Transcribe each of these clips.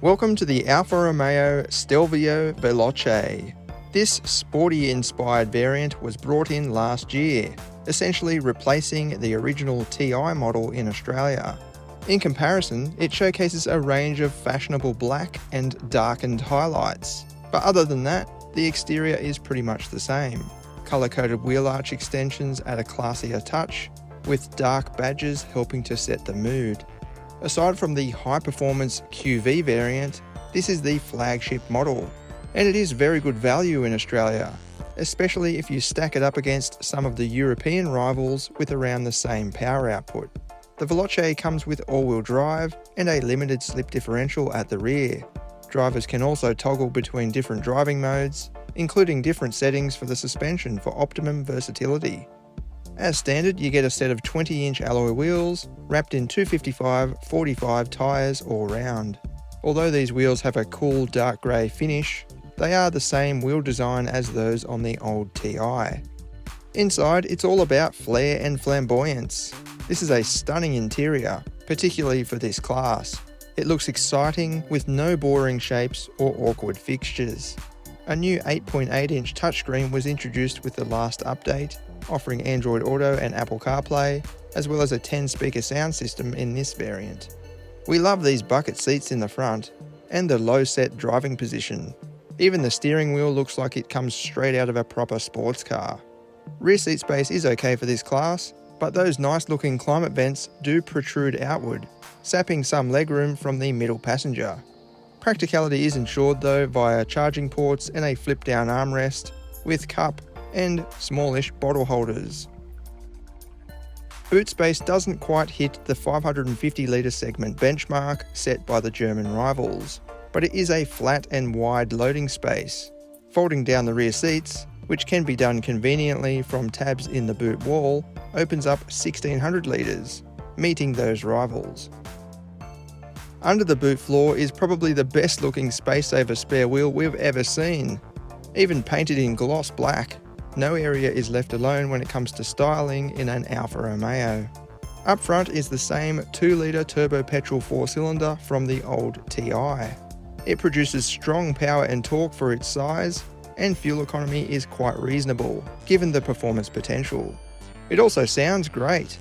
Welcome to the Alfa Romeo Stelvio Veloce. This sporty-inspired variant was brought in last year, essentially replacing the original TI model in Australia. In comparison, it showcases a range of fashionable black and darkened highlights, but other than that, the exterior is pretty much the same. Colour-coded wheel arch extensions add a classier touch, with dark badges helping to set the mood. Aside from the high-performance QV variant, this is the flagship model, and it is very good value in Australia, especially if you stack it up against some of the European rivals with around the same power output. The Veloce comes with all-wheel drive and a limited slip differential at the rear. Drivers can also toggle between different driving modes, including different settings for the suspension for optimum versatility. As standard, you get a set of 20-inch alloy wheels, wrapped in 255/45 tyres all round. Although these wheels have a cool dark grey finish, they are the same wheel design as those on the old TI. Inside, it's all about flair and flamboyance. This is a stunning interior, particularly for this class. It looks exciting with no boring shapes or awkward fixtures. A new 8.8-inch touchscreen was introduced with the last update, offering Android Auto and Apple CarPlay, as well as a 10-speaker sound system in this variant. We love these bucket seats in the front, and the low-set driving position. Even the steering wheel looks like it comes straight out of a proper sports car. Rear seat space is okay for this class, but those nice-looking climate vents do protrude outward, sapping some legroom from the middle passenger. Practicality is ensured though via charging ports and a flip-down armrest, with cup and smallish bottle holders. Boot space doesn't quite hit the 550-litre segment benchmark set by the German rivals, but it is a flat and wide loading space. Folding down the rear seats, which can be done conveniently from tabs in the boot wall, opens up 1600 litres, meeting those rivals. Under the boot floor is probably the best looking space-saver spare wheel we've ever seen. Even painted in gloss black, no area is left alone when it comes to styling in an Alfa Romeo. Up front is the same 2-litre turbo-petrol 4-cylinder from the old TI. It produces strong power and torque for its size, and fuel economy is quite reasonable, given the performance potential. It also sounds great.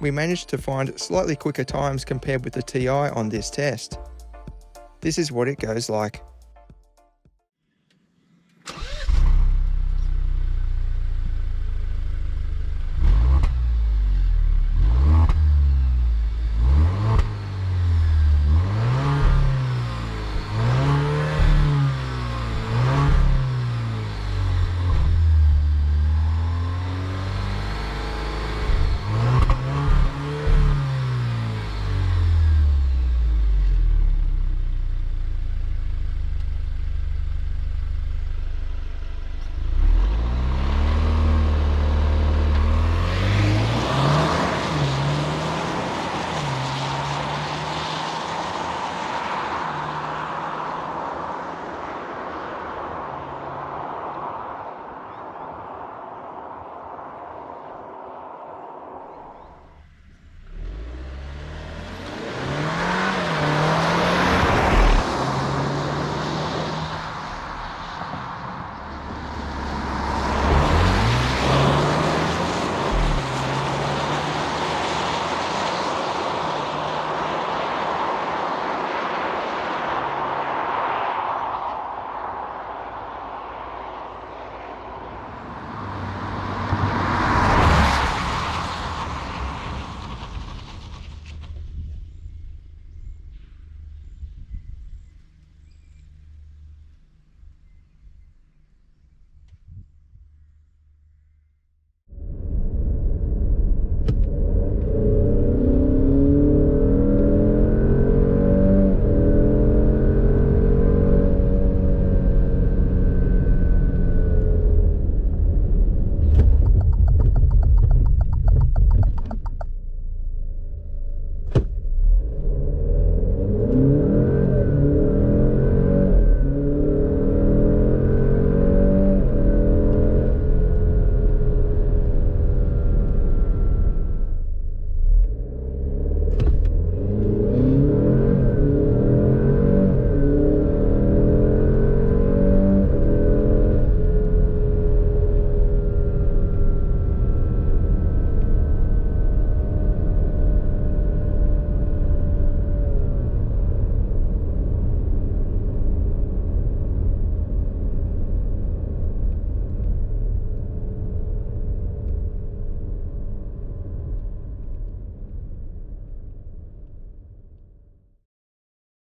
We managed to find slightly quicker times compared with the TI on this test. This is what it goes like.